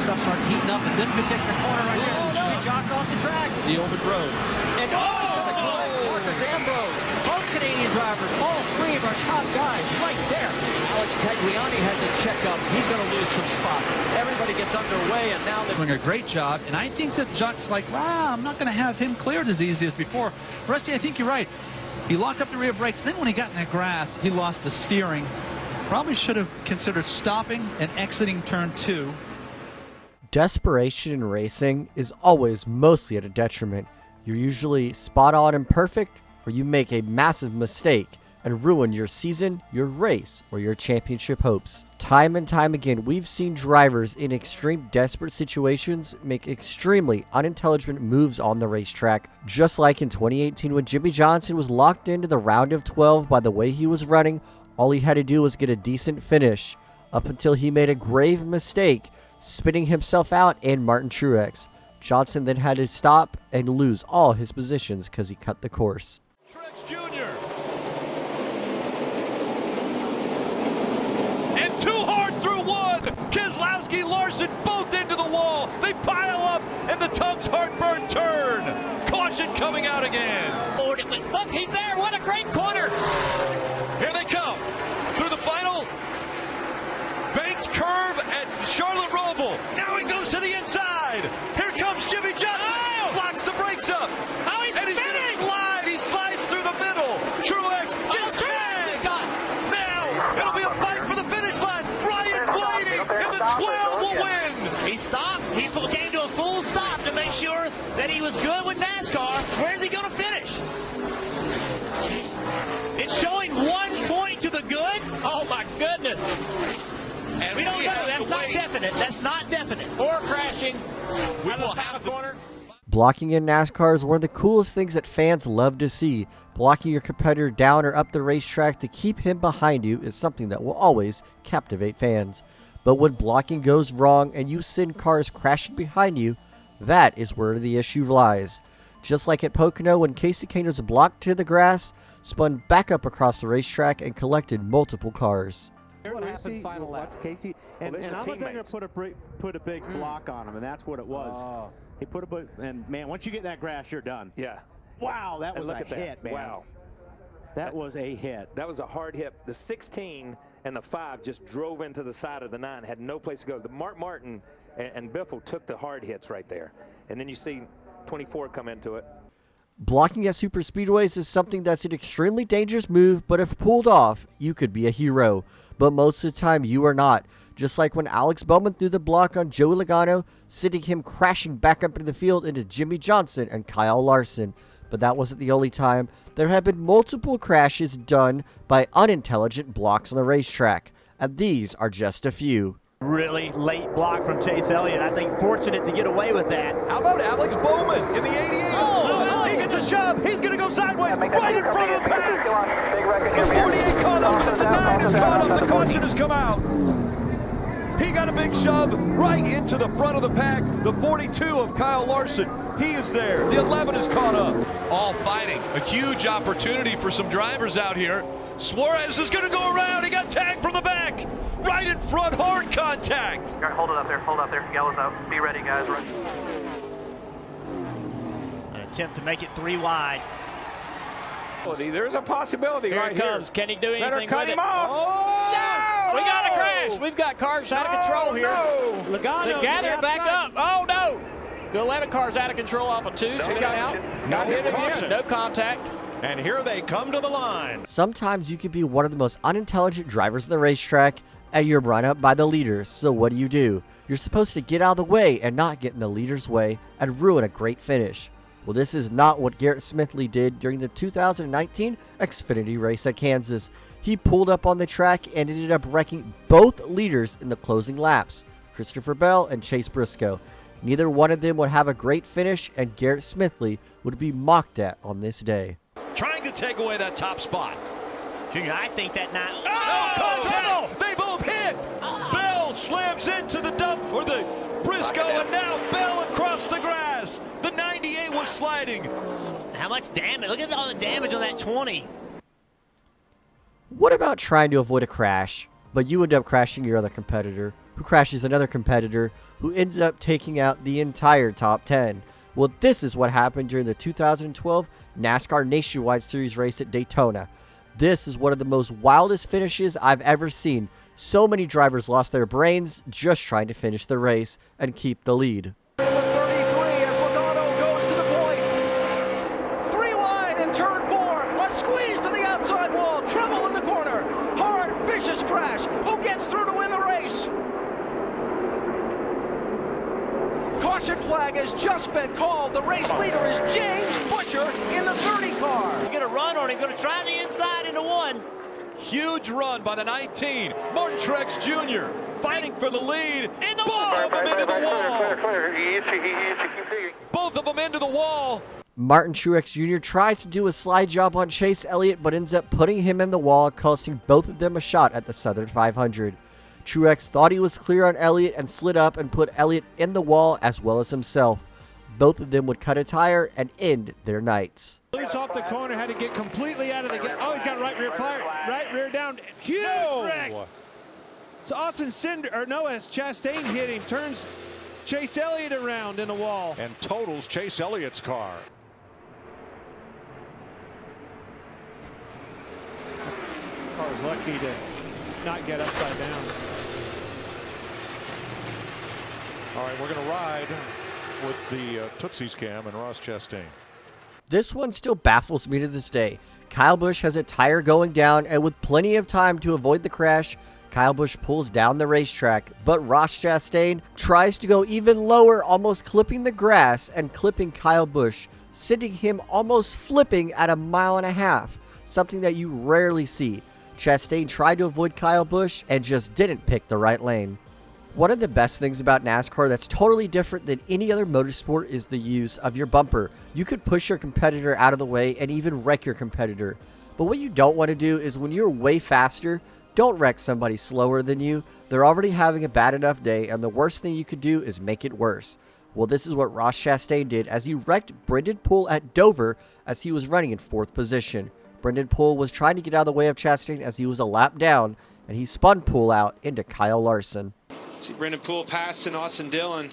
stuff starts heating up in this particular corner right here. Jimmie Johnson off the track. The open road. And Marcus Ambrose. Both Canadian drivers, all three of our top guys right there. Alex Tagliani had to check up. He's going to lose some spots. Everybody gets underway, and now they're Doing a great job, and I think that Jacques like, wow, I'm not going to have him cleared as easy as before. Rusty, I think you're right. He locked up the rear brakes. Then when he got in that grass, he lost the steering. Probably should have considered stopping and exiting turn 2. Desperation in racing is always mostly at a detriment. You're usually spot on and perfect, or you make a massive mistake and ruin your season, your race, or your championship hopes. Time and time again, we've seen drivers in extreme desperate situations make extremely unintelligent moves on the racetrack, just like in 2018 when Jimmie Johnson was locked into the round of 12 by the way he was running. All he had to do was get a decent finish, up until he made a grave mistake, spinning himself out and Martin Truex. Johnson then had to stop and lose all his positions because he cut the course. Truex Jr. And too hard through one. Keselowski, Larson both into the wall. They pile up and the Tums heartburn turn. Caution coming out again. Look, he's there. What a great corner. Here they come through the final banked curve at Charlotte Roval. Now he goes to the inside. Here comes Jimmie Johnson. Oh! Blocks the brakes up. Oh, he's and he's going to slide. He slides through the middle. Truex gets tagged. Now it'll be a fight for the finish line. Ryan Blaney in the 12 will win. He stopped. He came to a full stop to make sure that he was good with NASCAR. Where's he going to finish? It's showing 1 point to the good. Oh, my goodness. And We don't know. That's not definite. That's not definite. Or crashing. We will have the corner. Blocking in NASCAR is one of the coolest things that fans love to see. Blocking your competitor down or up the racetrack to keep him behind you is something that will always captivate fans. But when blocking goes wrong and you send cars crashing behind you, that is where the issue lies. Just like at Pocono when Casey Kane was blocked to the grass, spun back up across the racetrack and collected multiple cars. What happened final lap? Casey, and I'm going to put a big block on him, and that's what it was. He put and man, once you get in that grass, you're done. Yeah. Wow, that was a hit, man. Wow. That was a hit. That was a hard hit. The 16 and the 5 just drove into the side of the 9, had no place to go. The Mark Martin and Biffle took the hard hits right there. And then you see 24 come into it. Blocking at super speedways is something that's an extremely dangerous move, but if pulled off, you could be a hero. But most of the time, you are not. Just like when Alex Bowman threw the block on Joey Logano, sending him crashing back up into the field into Jimmie Johnson and Kyle Larson. But that wasn't the only time. There have been multiple crashes done by unintelligent blocks on the racetrack, and these are just a few. Really late block from Chase Elliott. I think fortunate to get away with that. How about Alex Bowman in the 88? Oh, he gets a shove. He's going to go sideways right in front of the pack. The 48 caught up, and the 9 is caught up. The caution has come out. He got a big shove right into the front of the pack. The 42 of Kyle Larson, he is there. The 11 is caught up. All fighting. A huge opportunity for some drivers out here. Suarez is going to go around. He got tagged from the back. Right in front, hard contact. All right, hold it up there, yellow's out. Be ready, guys. Run. An attempt to make it 3 wide. There's a possibility Here right it comes. here. Can he do anything Better cut with him it? off. Oh, no! We got a crash. We've got cars out of control here. No. They gather back up. Oh, no. The 11 car's out of control off of 2, so we got out. Not hit again. No contact. And here they come to the line. Sometimes you could be one of the most unintelligent drivers on the racetrack, and you're run up by the leaders, so what do? You're supposed to get out of the way and not get in the leader's way and ruin a great finish. Well, this is not what Garrett Smith did during the 2019 Xfinity race at Kansas. He pulled up on the track and ended up wrecking both leaders in the closing laps, Christopher Bell and Chase Briscoe. Neither one of them would have a great finish, and Garrett Smithley would be mocked at on this day. Trying to take away that top spot. Junior, I think that now. Oh, contact! They both hit! Bell slams into the dump, or the Briscoe, and now Bell across the grass. The 98 was sliding. How much damage? Look at all the damage on that 20. What about trying to avoid a crash? but you end up crashing your other competitor, who crashes another competitor, who ends up taking out the entire top 10. Well, this is what happened during the 2012 NASCAR Nationwide Series race at Daytona. This is one of the most wildest finishes I've ever seen. So many drivers lost their brains just trying to finish the race and keep the lead. In the 33 as Logano goes to the point. 3 wide in turn 4. A squeeze to the outside wall. Trouble in the corner. Hard, vicious crash. Who gets through to win the race? Caution flag has just been called. The race leader is James Buescher in the 30 car. You're going to run on him. Going to try the inside into 1. Huge run by the 19. Martin Truex Jr. fighting for the lead. In the Both of them into the wall. Both of them into the wall. Martin Truex Jr. tries to do a slide job on Chase Elliott, but ends up putting him in the wall, costing both of them a shot at the Southern 500. Truex thought he was clear on Elliott and slid up and put Elliott in the wall as well as himself. Both of them would cut a tire and end their nights. Loose off the corner, had to get completely out of the gap. Oh, he's got right rear fire, right rear down. Huge wreck. So Austin as Chastain hit him, turns Chase Elliott around in the wall. And totals Chase Elliott's car. Car's lucky to not get upside down. All right, we're going to ride with the Tootsie's Cam and Ross Chastain. This one still baffles me to this day. Kyle Busch has a tire going down, and with plenty of time to avoid the crash, Kyle Busch pulls down the racetrack, but Ross Chastain tries to go even lower, almost clipping the grass and clipping Kyle Busch, sending him almost flipping at 1.5 miles, something that you rarely see. Chastain tried to avoid Kyle Busch and just didn't pick the right lane. One of the best things about NASCAR that's totally different than any other motorsport is the use of your bumper. You could push your competitor out of the way and even wreck your competitor. But what you don't want to do is when you're way faster, don't wreck somebody slower than you. They're already having a bad enough day, and the worst thing you could do is make it worse. Well, this is what Ross Chastain did as he wrecked Brendan Poole at Dover as he was running in 4th position. Brendan Poole was trying to get out of the way of Chastain as he was a lap down, and he spun Poole out into Kyle Larson. See Brendan Poole passing Austin Dillon.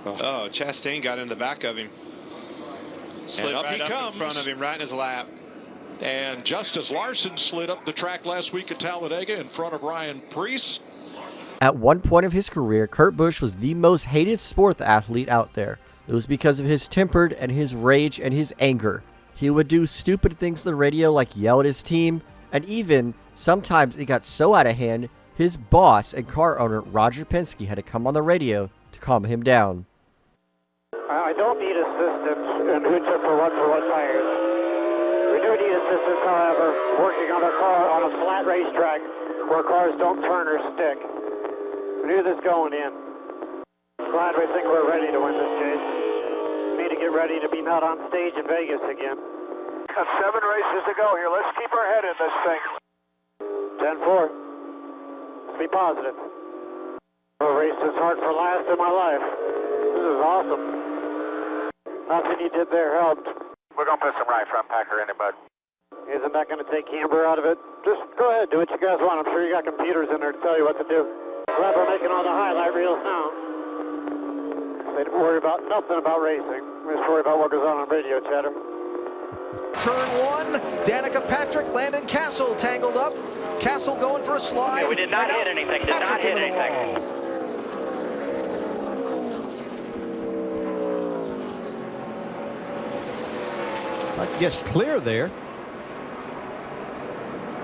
Oh, Chastain got in the back of him. Slid up right up in front of him, right in his lap. And just as Larson slid up the track last week at Talladega in front of Ryan Preece. At one point of his career, Kurt Busch was the most hated sport athlete out there. It was because of his temper and his rage and his anger. He would do stupid things on the radio like yell at his team, and even sometimes it got so out of hand, his boss and car owner Roger Penske had to come on the radio to calm him down. I don't need assistance in who took for what tires. We do need assistance, however, working on a car on a flat racetrack where cars don't turn or stick. We knew this going in. Glad we think we're ready to win this chase. We need to get ready to be not on stage in Vegas again. Got 7 races to go here. Let's keep our head in this thing. 10-4. Be positive. A race this hard for last in my life. This is awesome. Nothing you did there helped. We're going to put some right front packer in it, bud. Isn't that going to take camber out of it? Just go ahead, do what you guys want. I'm sure you got computers in there to tell you what to do. Glad we're making all the highlight reels now. They don't worry about nothing about racing. We just worry about what goes on radio chatter. Turn 1, Danica Patrick, Landon Castle tangled up. Castle going for a slide. Okay, we did not hit anything. Did not hit anything. But gets clear there.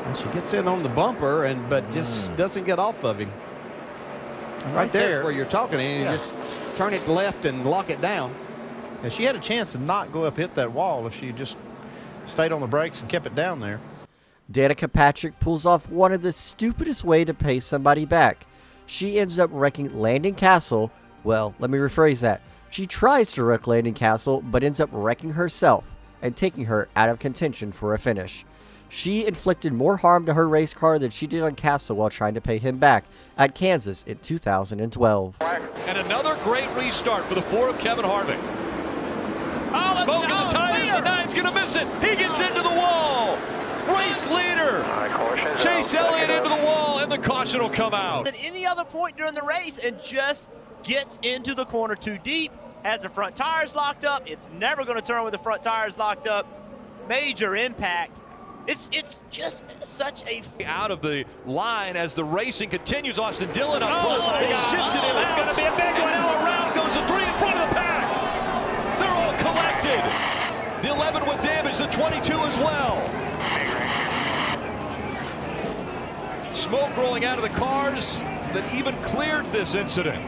And she gets in on the bumper, but just doesn't get off of him. Right there where you're talking, and you just turn it left and lock it down. And she had a chance to not go up hit that wall if she just stayed on the brakes and kept it down there. Danica Patrick pulls off one of the stupidest way to pay somebody back. She ends up wrecking Landon Castle. Well, let me rephrase that. She tries to wreck Landon Castle, but ends up wrecking herself and taking her out of contention for a finish. She inflicted more harm to her race car than she did on Castle while trying to pay him back at Kansas in 2012. And another great restart for the 4 of Kevin Harvick. Smoking the tires, the 9's going to miss it. He gets into the wall. Race leader. Chase Elliott into the wall, and the caution will come out. At any other point during the race, and just gets into the corner too deep, has the front tires locked up. It's never going to turn with the front tires locked up. Major impact. It's just such a out of the line as the racing continues. Austin Dillon up front. My They God. shifted him. It's going to be a big one. Now around goes the 3 in front of the pack. They're all collected. The 11 with damage, the 22 as well. Smoke rolling out of the cars that even cleared this incident.